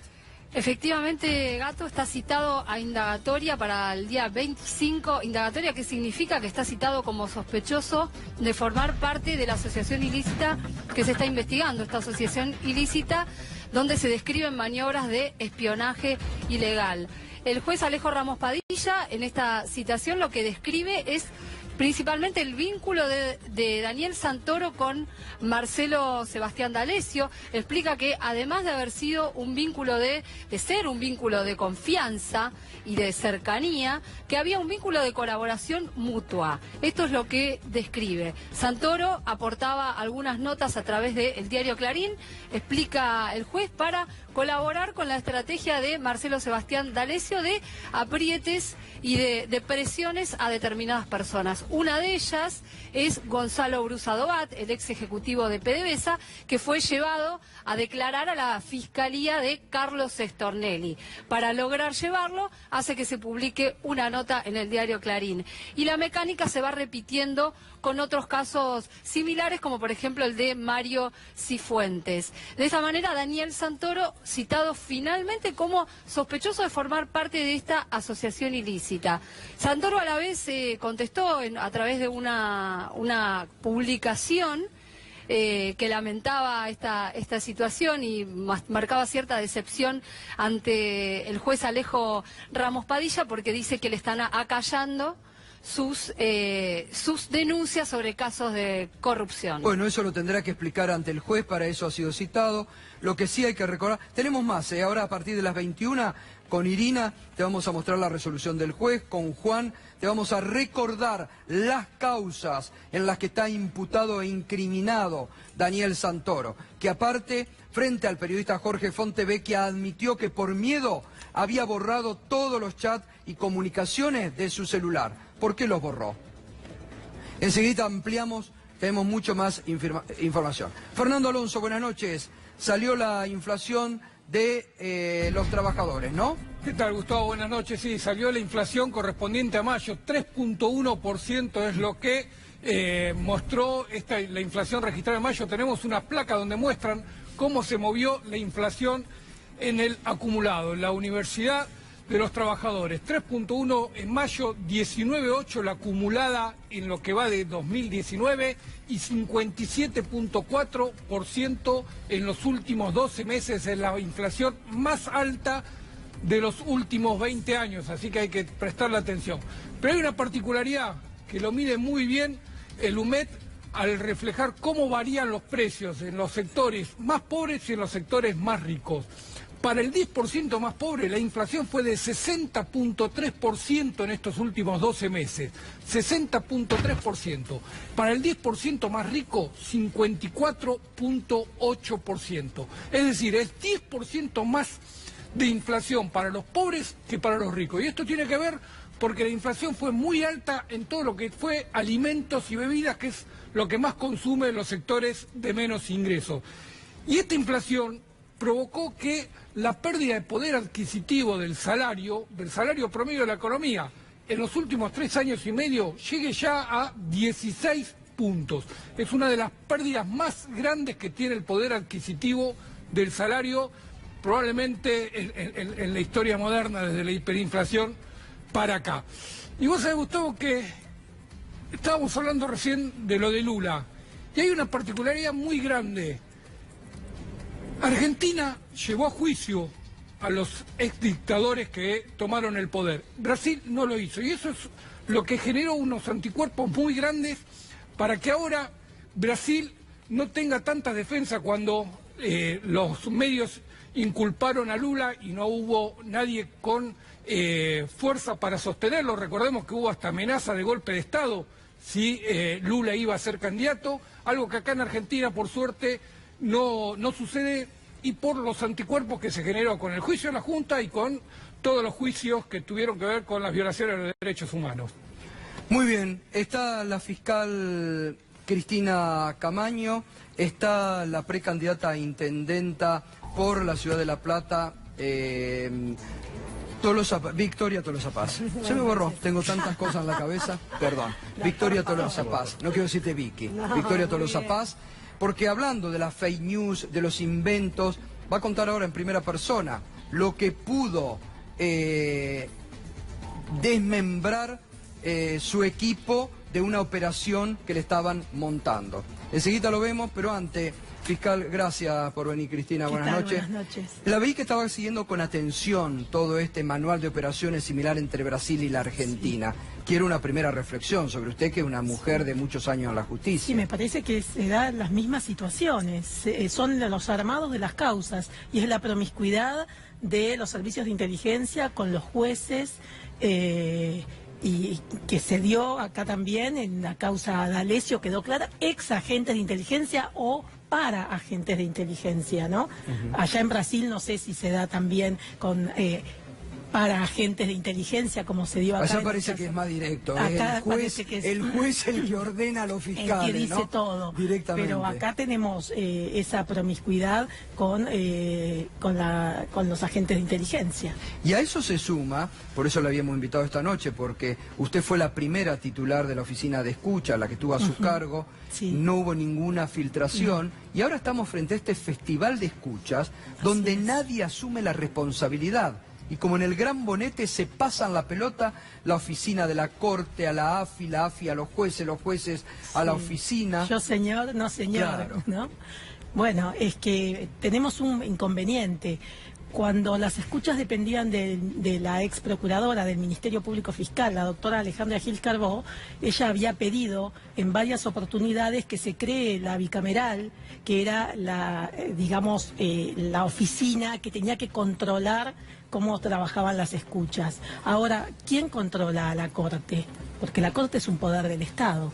Efectivamente, Gato está citado a indagatoria para el día 25, indagatoria que significa que está citado como sospechoso de formar parte de la asociación ilícita que se está investigando, esta asociación ilícita donde se describen maniobras de espionaje ilegal. El juez Alejo Ramos Padilla en esta citación lo que describe es principalmente el vínculo de Daniel Santoro con Marcelo Sebastián D'Alessio. Explica que además de haber sido un vínculo de ser un vínculo de confianza y de cercanía, que había un vínculo de colaboración mutua. Esto es lo que describe. Santoro aportaba algunas notas a través del diario Clarín, explica el juez, para colaborar con la estrategia de Marcelo Sebastián D'Alessio de aprietes y de presiones a determinadas personas. Una de ellas es Gonzalo Brusadobat, el ex ejecutivo de PDVSA, que fue llevado a declarar a la Fiscalía de Carlos Stornelli. Para lograr llevarlo, hace que se publique una nota en el diario Clarín. Y la mecánica se va repitiendo con otros casos similares, como por ejemplo el de Mario Cifuentes. De esa manera, Daniel Santoro, citado finalmente como sospechoso de formar parte de esta asociación ilícita. Santoro a la vez contestó a través de una publicación que lamentaba esta situación y marcaba cierta decepción ante el juez Alejo Ramos Padilla, porque dice que le están acallando sus denuncias sobre casos de corrupción. Bueno, eso lo tendrá que explicar ante el juez, para eso ha sido citado. Lo que sí hay que recordar, tenemos más, ahora a partir de las 21, con Irina te vamos a mostrar la resolución del juez, con Juan te vamos a recordar las causas en las que está imputado e incriminado Daniel Santoro, que aparte, frente al periodista Jorge Fontevecchia, admitió que por miedo había borrado todos los chats y comunicaciones de su celular. ¿Por qué los borró? Enseguida ampliamos, tenemos mucho más información. Fernando Alonso, buenas noches. Salió la inflación de los trabajadores, ¿no? ¿Qué tal, Gustavo? Buenas noches. Sí, salió la inflación correspondiente a mayo, 3.1% es lo que mostró la inflación registrada en mayo. Tenemos una placa donde muestran cómo se movió la inflación en el acumulado. La Universidad de los Trabajadores, 3.1 en mayo, 19.8 la acumulada en lo que va de 2019 y 57.4% en los últimos 12 meses, es la inflación más alta de los últimos 20 años, así que hay que prestarle atención. Pero hay una particularidad que lo mide muy bien el UMED al reflejar cómo varían los precios en los sectores más pobres y en los sectores más ricos. Para el 10% más pobre, la inflación fue de 60.3% en estos últimos 12 meses. 60.3%. Para el 10% más rico, 54.8%. Es decir, es 10% más de inflación para los pobres que para los ricos. Y esto tiene que ver porque la inflación fue muy alta en todo lo que fue alimentos y bebidas, que es lo que más consume los sectores de menos ingresos. Y esta inflación provocó que la pérdida de poder adquisitivo del salario promedio de la economía, en los últimos 3 años y medio llegue ya a 16 puntos. Es una de las pérdidas más grandes que tiene el poder adquisitivo del salario, probablemente en la historia moderna, desde la hiperinflación para acá. Y vos sabés, Gustavo, que estábamos hablando recién de lo de Lula, y hay una particularidad muy grande. Argentina llevó a juicio a los exdictadores que tomaron el poder. Brasil no lo hizo, y eso es lo que generó unos anticuerpos muy grandes para que ahora Brasil no tenga tanta defensa cuando los medios inculparon a Lula y no hubo nadie con fuerza para sostenerlo. Recordemos que hubo hasta amenaza de golpe de Estado si Lula iba a ser candidato, algo que acá en Argentina, por suerte, no sucede y por los anticuerpos que se generó con el juicio de la Junta y con todos los juicios que tuvieron que ver con las violaciones de los derechos humanos. Muy bien, está la fiscal Cristina Camaño, está la precandidata a intendenta por la ciudad de La Plata, Victoria Tolosa Paz. Se me borró, tengo tantas cosas en la cabeza, perdón. Victoria Tolosa Paz, no quiero decirte Vicky, Victoria Tolosa Paz, porque hablando de las fake news, de los inventos, va a contar ahora en primera persona lo que pudo desmembrar su equipo de una operación que le estaban montando. Enseguida lo vemos, pero antes, fiscal, gracias por venir, Cristina, buenas noches. Buenas noches. La vi que estaba siguiendo con atención todo este manual de operaciones similar entre Brasil y la Argentina. Sí. Quiero una primera reflexión sobre usted, que es una mujer de muchos años en la justicia. Sí, me parece que se dan las mismas situaciones, son los armados de las causas, y es la promiscuidad de los servicios de inteligencia con los jueces, y que se dio acá también en la causa D'Alessio, quedó clara, ex agentes de inteligencia o para agentes de inteligencia, ¿no? Allá en Brasil no sé si se da también con para agentes de inteligencia como se dio acá. Allá parece que es más directo. Acá el juez es el que ordena a los fiscales, el que dice, ¿no?, todo. Directamente. Pero acá tenemos esa promiscuidad con los agentes de inteligencia. Y a eso se suma, por eso la habíamos invitado esta noche, porque usted fue la primera titular de la oficina de escucha, la que estuvo a su cargo. Sí. No hubo ninguna filtración, y ahora estamos frente a este festival de escuchas donde nadie asume la responsabilidad. Y como en el gran bonete se pasan la pelota, la oficina de la Corte a la AFI a los jueces a la oficina. Yo señor, no señor, claro, ¿no? Bueno, es que tenemos un inconveniente. Cuando las escuchas dependían de la ex procuradora del Ministerio Público Fiscal, la doctora Alejandra Gil Carbó, ella había pedido en varias oportunidades que se cree la bicameral, que era la oficina que tenía que controlar cómo trabajaban las escuchas. Ahora, ¿quién controla a la Corte? Porque la Corte es un poder del Estado.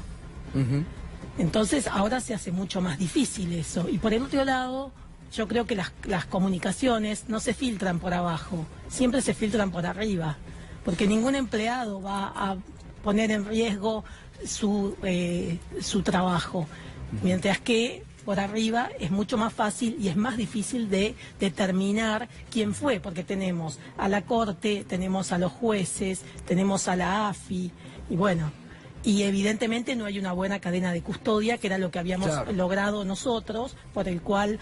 Entonces, ahora se hace mucho más difícil eso. Y por el otro lado, yo creo que las comunicaciones no se filtran por abajo, siempre se filtran por arriba, porque ningún empleado va a poner en riesgo su trabajo, mientras que por arriba es mucho más fácil y es más difícil de determinar quién fue, porque tenemos a la Corte, tenemos a los jueces, tenemos a la AFI, y bueno, y evidentemente no hay una buena cadena de custodia, que era lo que habíamos logrado nosotros, por el cual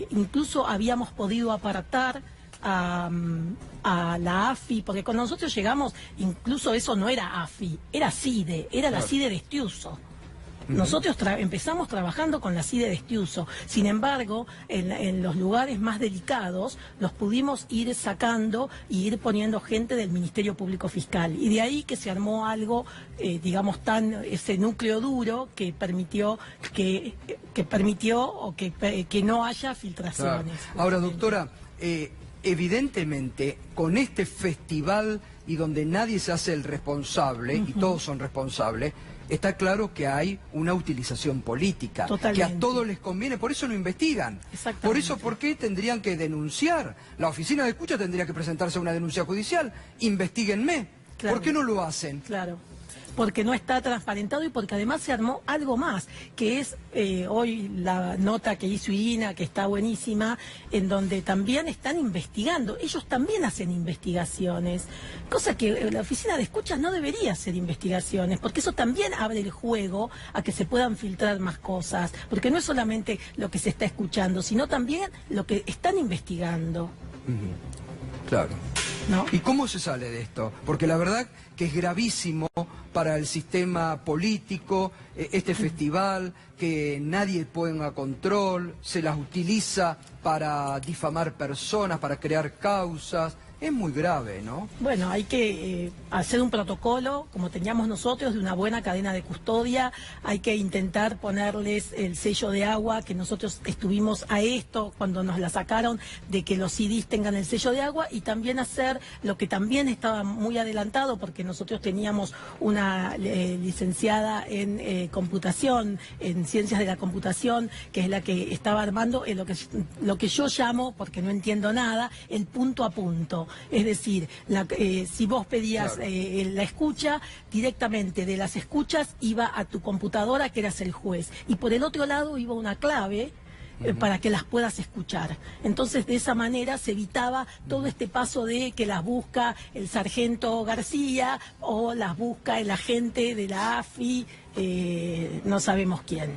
incluso habíamos podido apartar a la AFI, porque cuando nosotros llegamos, incluso eso no era AFI, era CIDE, era la CIDE de Estiuso. Nosotros empezamos trabajando con la CIDE de Estiuso. Sin embargo, en los lugares más delicados los pudimos ir sacando y ir poniendo gente del Ministerio Público Fiscal. Y de ahí que se armó algo, ese núcleo duro que permitió que no haya filtraciones. Claro. Ahora, doctora, evidentemente, con este festival y donde nadie se hace el responsable, y todos son responsables, está claro que hay una utilización política, que a todos les conviene, por eso lo investigan. Por eso, ¿por qué tendrían que denunciar? La oficina de escucha tendría que presentarse a una denuncia judicial, investiguenme. Claro. ¿Por qué no lo hacen? Claro, porque no está transparentado y porque además se armó algo más, que es hoy la nota que hizo Irina, que está buenísima, en donde también están investigando. Ellos también hacen investigaciones, cosa que la oficina de escuchas no debería hacer investigaciones, porque eso también abre el juego a que se puedan filtrar más cosas, porque no es solamente lo que se está escuchando, sino también lo que están investigando. Claro. ¿No? ¿Y cómo se sale de esto? Porque la verdad que es gravísimo para el sistema político, este festival, que nadie ponga control, se las utiliza para difamar personas, para crear causas. es muy grave, ¿no? Bueno, hay que hacer un protocolo, como teníamos nosotros, de una buena cadena de custodia. Hay que intentar ponerles el sello de agua, que nosotros estuvimos a esto cuando nos la sacaron, de que los CDs tengan el sello de agua, y también hacer lo que también estaba muy adelantado, porque nosotros teníamos una licenciada en computación, en ciencias de la computación, que es la que estaba armando lo que yo llamo, porque no entiendo nada, el punto a punto. Es decir, si vos pedías la escucha, directamente de las escuchas iba a tu computadora, que eras el juez, y por el otro lado iba una clave para que las puedas escuchar. Entonces, de esa manera se evitaba todo este paso de que las busca el sargento García o las busca el agente de la AFI, no sabemos quién.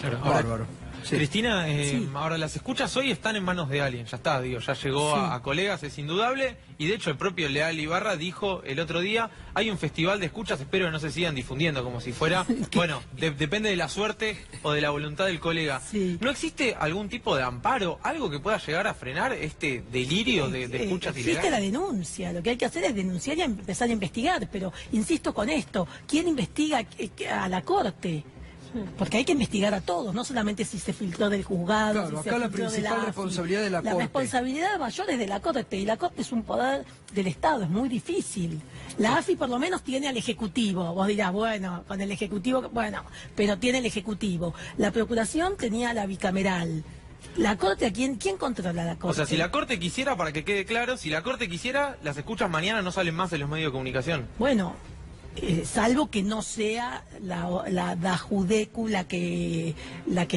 Claro, Bárbaro. Sí. Cristina, Sí. ahora las escuchas hoy están en manos de alguien, ya está, digo, ya llegó Sí. a colegas, es indudable, y de hecho el propio Leal Ibarra dijo el otro día, hay un festival de escuchas, espero que no se sigan difundiendo como si fuera, bueno, depende de la suerte o de la voluntad del colega. Sí. ¿No existe algún tipo de amparo, algo que pueda llegar a frenar este delirio de escuchas Existe ilegales? la denuncia, lo que hay que hacer es denunciar y empezar a investigar, pero insisto con esto, ¿quién investiga a la Corte? Porque hay que investigar a todos, no solamente si se filtró del juzgado. Claro, si se acá la filtró de principal AFI. responsabilidad de la Corte. La responsabilidad mayor es de la Corte, y la Corte es un poder del Estado, es muy difícil. La AFI por lo menos tiene al Ejecutivo, vos dirás, bueno, con el Ejecutivo, bueno, pero tiene el Ejecutivo. La Procuración tenía la bicameral. La Corte, ¿quién controla la Corte? O sea, si la Corte quisiera, para que quede claro, si la Corte quisiera, las escuchas mañana no salen más en los medios de comunicación. Bueno, salvo que no sea la DAJUDECU la que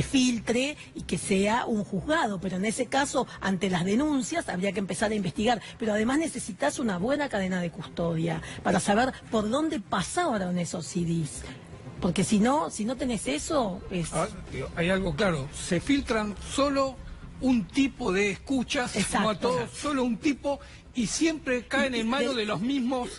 filtre y que sea un juzgado, pero en ese caso, ante las denuncias, habría que empezar a investigar. Pero además necesitas una buena cadena de custodia para saber por dónde pasaron esos CDs. Porque si no tenés eso, es... Hay algo claro, se filtran solo un tipo de escuchas, Exacto. no a todos, solo un tipo, y siempre caen en manos de los mismos...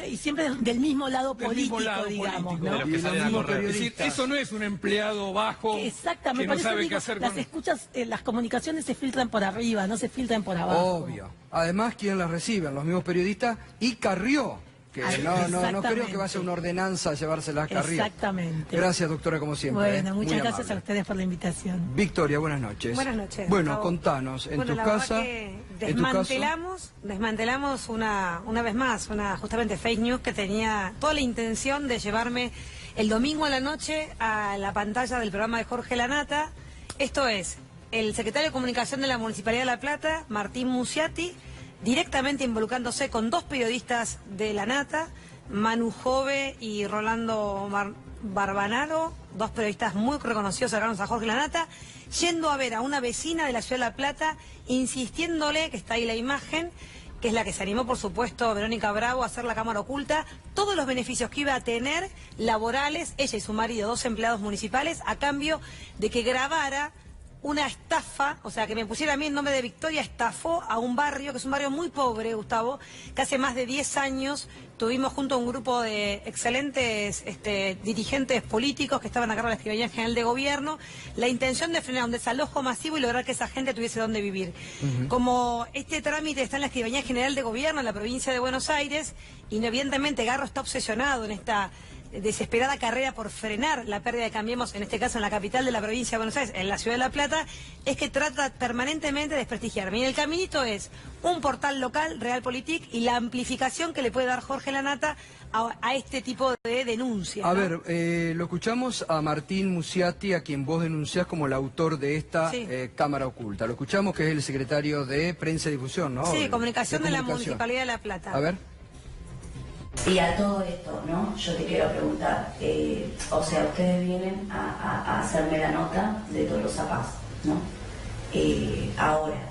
y siempre del mismo lado del político, mismo lado digamos, político. ¿no? De los que Y los salen a mismos correr. Es decir, eso no es un empleado bajo Exactamente, que por no eso sabe digo, qué hacer las con... escuchas, las comunicaciones se filtran por arriba, no se filtran por abajo. Obvio. Además, ¿quién las reciben? Los mismos periodistas y Carrió, que no creo que va a ser una ordenanza llevárselas a Carrió. Exactamente. Gracias, doctora, como siempre. Bueno, Muy muchas gracias a amable. ustedes por la invitación. Victoria, buenas noches. Buenas noches. Bueno, Gustavo. contanos, en Bueno, tu la casa... verdad que en tu caso, desmantelamos una vez más, una justamente fake news que tenía toda la intención de llevarme el domingo a la noche a la pantalla del programa de Jorge Lanata. Esto es, el secretario de Comunicación de la Municipalidad de La Plata, Martín Musiatti, directamente involucrándose con dos periodistas de Lanata, Manu Jove y Rolando Barbanaro, dos periodistas muy reconocidos cercanos a Jorge Lanata, yendo a ver a una vecina de la ciudad de La Plata, insistiéndole, que está ahí la imagen, que es la que se animó, por supuesto, Verónica Bravo a hacer la cámara oculta, todos los beneficios que iba a tener laborales, ella y su marido, dos empleados municipales, a cambio de que grabara una estafa, o sea, que me pusiera a mí el nombre de Victoria, estafó a un barrio, que es un barrio muy pobre, Gustavo, que hace más de 10 años tuvimos junto a un grupo de excelentes dirigentes políticos que estaban a cargo de la Escribanía General de Gobierno, la intención de frenar un desalojo masivo y lograr que esa gente tuviese dónde vivir. Como este trámite está en la Escribanía General de Gobierno en la provincia de Buenos Aires, y evidentemente Garro está obsesionado en esta desesperada carrera por frenar la pérdida de Cambiemos, en este caso en la capital de la provincia de Buenos Aires, en la ciudad de La Plata, es que trata permanentemente de desprestigiarme. Y el caminito es un portal local, Realpolitik, y la amplificación que le puede dar Jorge Lanata a este tipo de denuncias. A ¿no? ver, lo escuchamos a Martín Musiatti, a quien vos denunciás como el autor de esta Sí. cámara oculta. Lo escuchamos, que es el secretario de Prensa y Difusión, ¿no? Sí, comunicación de la Comunicación. Municipalidad de La Plata. A ver. Y a todo esto, ¿no? Yo te quiero preguntar, o sea, ustedes vienen a hacerme la nota de todos los zapatos, ¿no? Ahora,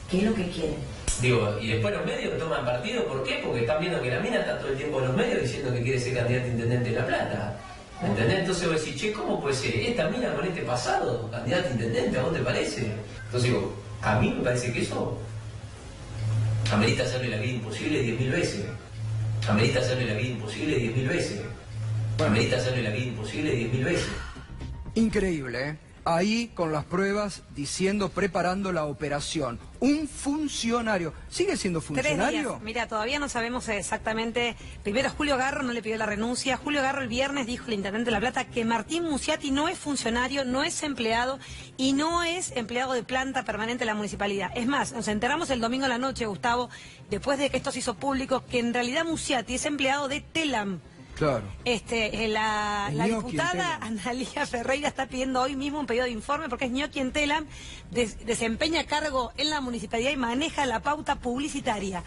¿qué es lo que quieren? Digo, y después los medios toman partido, ¿por qué? Porque están viendo que la mina está todo el tiempo en los medios diciendo que quiere ser candidata a intendente de La Plata. ¿Entendés? Entonces vos decís, che, ¿cómo puede ser esta mina con este pasado, candidata a intendente? ¿A vos te parece? Entonces digo, a mí me parece que eso amerita hacerle la vida imposible 10.000 veces. Amerita hacerle la vida imposible 10.000 veces. Amerita hacerle la vida imposible 10.000 veces. Increíble, ¿eh? ahí con las pruebas diciendo, preparando la operación. Un funcionario. ¿Sigue siendo 3 funcionario? días. Mira, todavía no sabemos exactamente. Primero, Julio Garro no le pidió la renuncia. Julio Garro el viernes dijo al intendente de La Plata que Martín Musiatti no es funcionario, no es empleado y no es empleado de planta permanente de la municipalidad. Es más, nos enteramos el domingo a la noche, Gustavo, después de que esto se hizo público, que en realidad Musiatti es empleado de Telam. Claro. La Ñoqui diputada en Telam. Analía Ferreira está pidiendo hoy mismo un pedido de informe porque es ñoqui en Telam, desempeña cargo en la municipalidad y maneja la pauta publicitaria.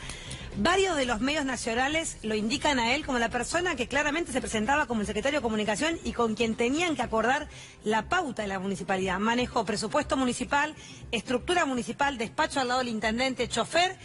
Varios de los medios nacionales lo indican a él como la persona que claramente se presentaba como el secretario de Comunicación y con quien tenían que acordar la pauta de la municipalidad. Manejó presupuesto municipal, estructura municipal, despacho al lado del intendente, chofer,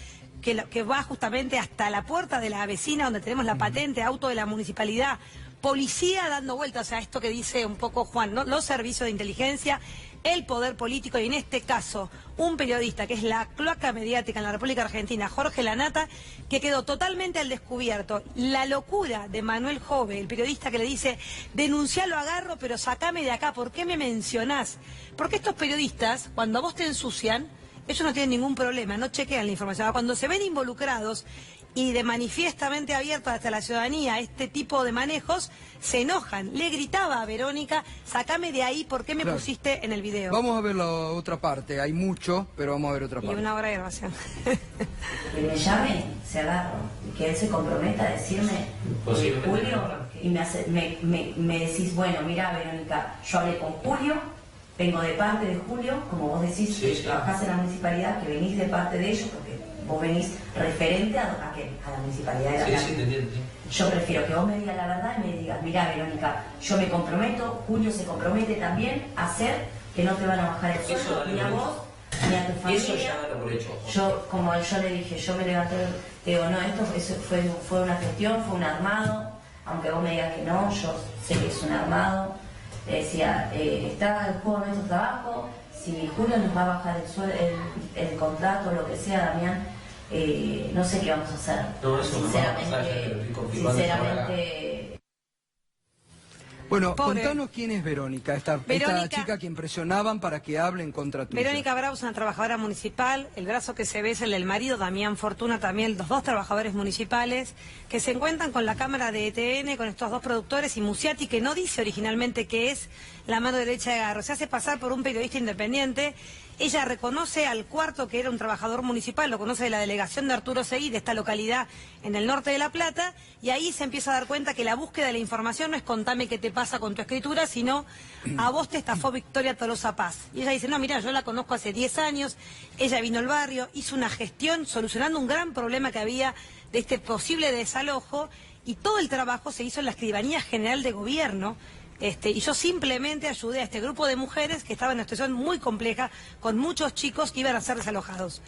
que va justamente hasta la puerta de la vecina donde tenemos la patente, auto de la municipalidad, policía dando vueltas a esto que dice un poco Juan, ¿no? Los servicios de inteligencia, el poder político y en este caso un periodista que es la cloaca mediática en la República Argentina, Jorge Lanata, que quedó totalmente al descubierto. La locura de Manuel Jove, el periodista que le dice, denuncialo a Garro, pero sacame de acá, ¿por qué me mencionás? Porque estos periodistas, cuando a vos te ensucian, ellos no tienen ningún problema, no chequean la información. Cuando se ven involucrados y de manifiestamente abierto hasta la ciudadanía este tipo de manejos, se enojan. Le gritaba a Verónica, sacame de ahí, ¿por qué me pusiste en el video? Vamos a ver la otra parte, hay mucho, pero vamos a ver otra parte. Y 1 hora de grabación. Que me llame, se agarro, y que él se comprometa a decirme, Julio, y me decís, bueno, mira Verónica, yo hablé con Julio, vengo de parte de Julio, como vos decís, que trabajás en la municipalidad, que venís de parte de ellos, porque vos venís referente a la municipalidad de La Plata. Yo prefiero que vos me digas la verdad y me digas, mira Verónica, yo me comprometo, Julio se compromete también a hacer que no te van a bajar el sueldo, ni a vos, ni a tu familia. Eso ya dalo por hecho. Como yo le dije, yo me levanté, digo, no, esto fue una gestión, fue un armado, aunque vos me digas que no, yo sé que es un armado. Decía, está el juego de nuestro trabajo, si Julio nos va a bajar el contrato, lo que sea, Damián, no sé qué vamos a hacer. No, eso sinceramente. Bueno, Pobre. contanos quién es Verónica, esta chica que impresionaban para que hablen contra tuya. Verónica Bravo es una trabajadora municipal, el brazo que se ve es el del marido, Damián Fortuna también, los 2 trabajadores municipales, que se encuentran con la cámara de ETN, con estos 2 productores, y Musiatti, que no dice originalmente que es la mano derecha de Garro, se hace pasar por un periodista independiente. Ella reconoce al cuarto que era un trabajador municipal, lo conoce de la delegación de Arturo Seguí, de esta localidad en el norte de La Plata, y ahí se empieza a dar cuenta que la búsqueda de la información no es contame qué te pasa con tu escritura, sino a vos te estafó Victoria Tolosa Paz. Y ella dice, no, mira, yo la conozco hace 10 años, ella vino al barrio, hizo una gestión solucionando un gran problema que había de este posible desalojo, y todo el trabajo se hizo en la Escribanía General de Gobierno. Y yo simplemente ayudé a este grupo de mujeres que estaban en una situación muy compleja, con muchos chicos que iban a ser desalojados.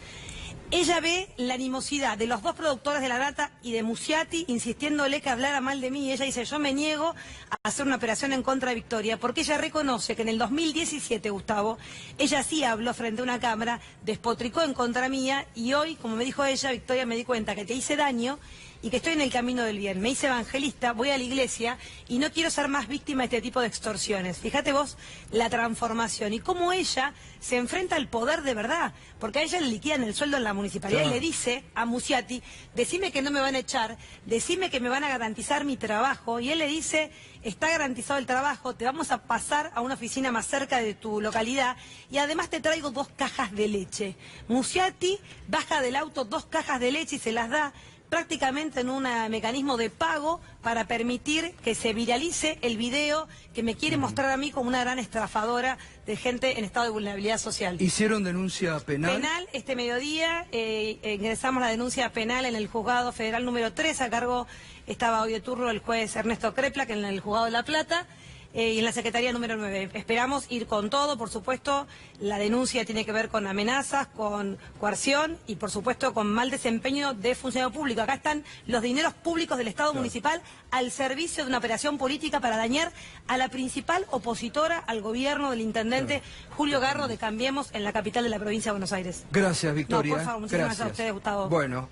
Ella ve la animosidad de los 2 productores de La Plata y de Musiatti insistiéndole que hablara mal de mí, y ella dice, yo me niego a hacer una operación en contra de Victoria, porque ella reconoce que en el 2017, Gustavo, ella sí habló frente a una cámara, despotricó en contra mía, y hoy, como me dijo ella, Victoria, me di cuenta que te hice daño y que estoy en el camino del bien. Me hice evangelista, voy a la iglesia y no quiero ser más víctima de este tipo de extorsiones. Fíjate vos la transformación y cómo ella se enfrenta al poder de verdad, porque a ella le liquidan el sueldo en la municipalidad y le dice a Musiatti, decime que no me van a echar, decime que me van a garantizar mi trabajo, y él le dice, está garantizado el trabajo, te vamos a pasar a una oficina más cerca de tu localidad y además te traigo 2 cajas de leche. Musiatti baja del auto 2 cajas de leche y se las da prácticamente en un mecanismo de pago para permitir que se viralice el video que me quiere mostrar a mí como una gran estafadora de gente en estado de vulnerabilidad social. ¿Hicieron denuncia penal? Penal, este mediodía ingresamos la denuncia penal en el juzgado federal número 3, a cargo estaba hoy de turno el juez Ernesto Crepla, que en el juzgado de La Plata, y en la Secretaría número 9. Esperamos ir con todo, por supuesto. La denuncia tiene que ver con amenazas, con coerción y, por supuesto, con mal desempeño de funcionario público. Acá están los dineros públicos del Estado municipal al servicio de una operación política para dañar a la principal opositora al gobierno del intendente Julio Garro de Cambiemos en la capital de la provincia de Buenos Aires. Gracias, Victoria. No, por favor, muchísimas gracias a ustedes, Gustavo. Bueno,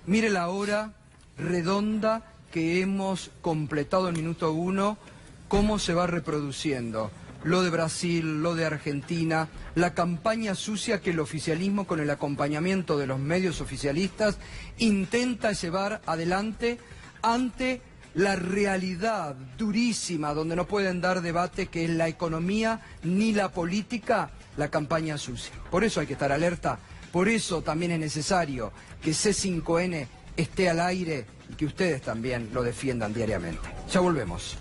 mire la hora redonda que hemos completado el minuto 1, cómo se va reproduciendo. lo de Brasil, lo de Argentina, la campaña sucia que el oficialismo, con el acompañamiento de los medios oficialistas, intenta llevar adelante ante la realidad durísima, donde no pueden dar debate, que es la economía ni la política, la campaña sucia. Por eso hay que estar alerta, por eso también es necesario que C5N esté al aire y que ustedes también lo defiendan diariamente. Ya volvemos.